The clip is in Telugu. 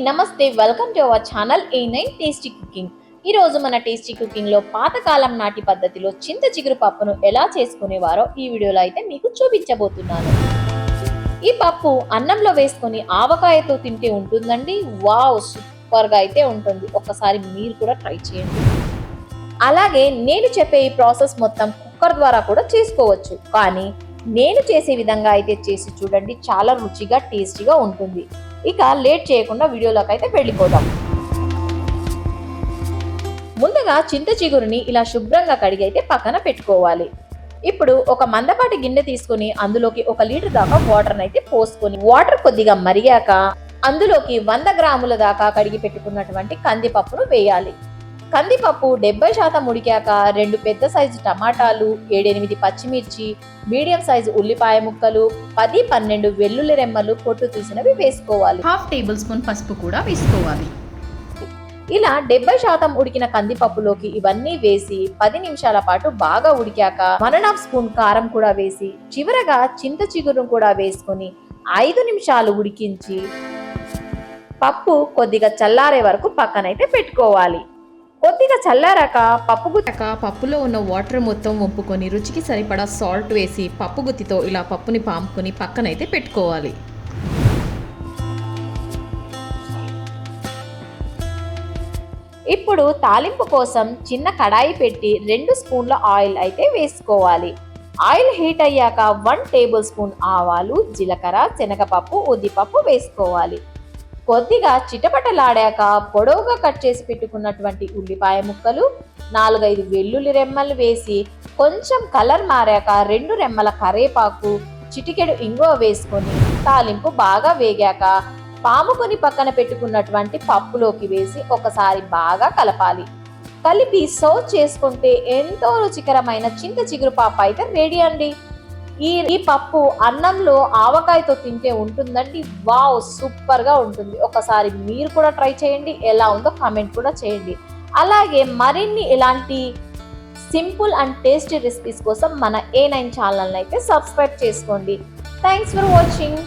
నమస్తే, welcome to our channel A9 tasty cooking. ఈ రోజు మన టేస్టీ కుకింగ్ లో పాతకాలం నాటి పద్ధతిలో చింత చిగురు పప్పును ఎలా చేసుకునేవారో ఈ వీడియోలో అయితే మీకు చూపించబోతున్నాను. ఈ పప్పు అన్నంలో వేసుకొని ఆవకాయతో తింటే ఉంటుందండి. వావ్, సూపర్ గా అయితే ఉంటుంది. ఒక్కసారి మీరు కూడా ట్రై చేయండి. అలాగే నేను చెప్పే ఈ ప్రాసెస్ మొత్తం కుక్కర్ ద్వారా కూడా చేసుకోవచ్చు, కానీ నేను చేసే విధంగా అయితే చేసి చూడండి, చాలా రుచిగా టేస్టీగా ఉంటుంది. ఇక లేట్ చేయకుండా వీడియోలోకి అయితే వెళ్ళిపోదాం. ముందుగా చింత చిగురుని ఇలా శుభ్రంగా కడిగి అయితే పక్కన పెట్టుకోవాలి. ఇప్పుడు ఒక మందపాటి గిన్నె తీసుకుని అందులోకి 1 లీటర్ దాకా వాటర్ అయితే పోసుకొని, వాటర్ కొద్దిగా మరిగాక అందులోకి 100 గ్రాముల దాకా కడిగి పెట్టుకున్నటువంటి కందిపప్పును వేయాలి. కందిపప్పు 70% ఉడికాక 2 పెద్ద సైజు టమాటాలు, 7-8 పచ్చిమిర్చి, మీడియం సైజు ఉల్లిపాయ ముక్కలు, 10-12 వెల్లుల్లి రెమ్మలు పొట్టు తీసినవి వేసుకోవాలి. 1/2 టేబుల్ స్పూన్ పసుపు కూడా వేసుకోవాలి. ఇలా 70% ఉడికిన కందిపప్పులోకి ఇవన్నీ వేసి 10 నిమిషాల పాటు బాగా ఉడికాక 1.5 స్పూన్ కారం కూడా వేసి చివరగా చింత చిగురును కూడా వేసుకొని 5 నిమిషాలు ఉడికించి పప్పు కొద్దిగా చల్లారే వరకు పక్కనైతే పెట్టుకోవాలి. కొద్దిగా చల్లారాక పప్పులో ఉన్న వాటర్ మొత్తం వంపుకొని రుచికి సరిపడా సాల్ట్ వేసి పప్పు గుత్తితో ఇలా పప్పుని పాముకొని పక్కనైతే పెట్టుకోవాలి. ఇప్పుడు తాలింపు కోసం చిన్న కడాయి పెట్టి 2 స్పూన్ల ఆయిల్ అయితే వేసుకోవాలి. ఆయిల్ హీట్ అయ్యాక 1 టేబుల్ స్పూన్ ఆవాలు, జీలకర్ర, శనగపప్పు, ఉద్దిపప్పు వేసుకోవాలి. కొద్దిగా చిటపటలాడాక పొడవుగా కట్ చేసి పెట్టుకున్నటువంటి ఉల్లిపాయ ముక్కలు, 4-5 వెల్లుల్లి రెమ్మలు వేసి కొంచెం కలర్ మారాక 2 రెమ్మల కరేపాకు, చిటికెడు ఇంగువ వేసుకొని తాలింపు బాగా వేగాక పాముకొని పక్కన పెట్టుకున్నటువంటి పప్పులోకి వేసి ఒకసారి బాగా కలపాలి. కలిపి సర్వ్ చేసుకుంటే ఎంతో రుచికరమైన చింత చిగురు పప్పు అయితే రెడీ అండి. ఈ పప్పు అన్నంలో ఆవకాయతో తింటే ఉంటుందండి. వావ్, సూపర్ గా ఉంటుంది. ఒకసారి మీరు కూడా ట్రై చేయండి, ఎలా ఉందో కామెంట్ కూడా చేయండి. అలాగే మరిన్ని ఇలాంటి సింపుల్ అండ్ టేస్టీ రెసిపీస్ కోసం మన A9 ఛానల్ అయితే సబ్స్క్రైబ్ చేసుకోండి. Thanks for watching.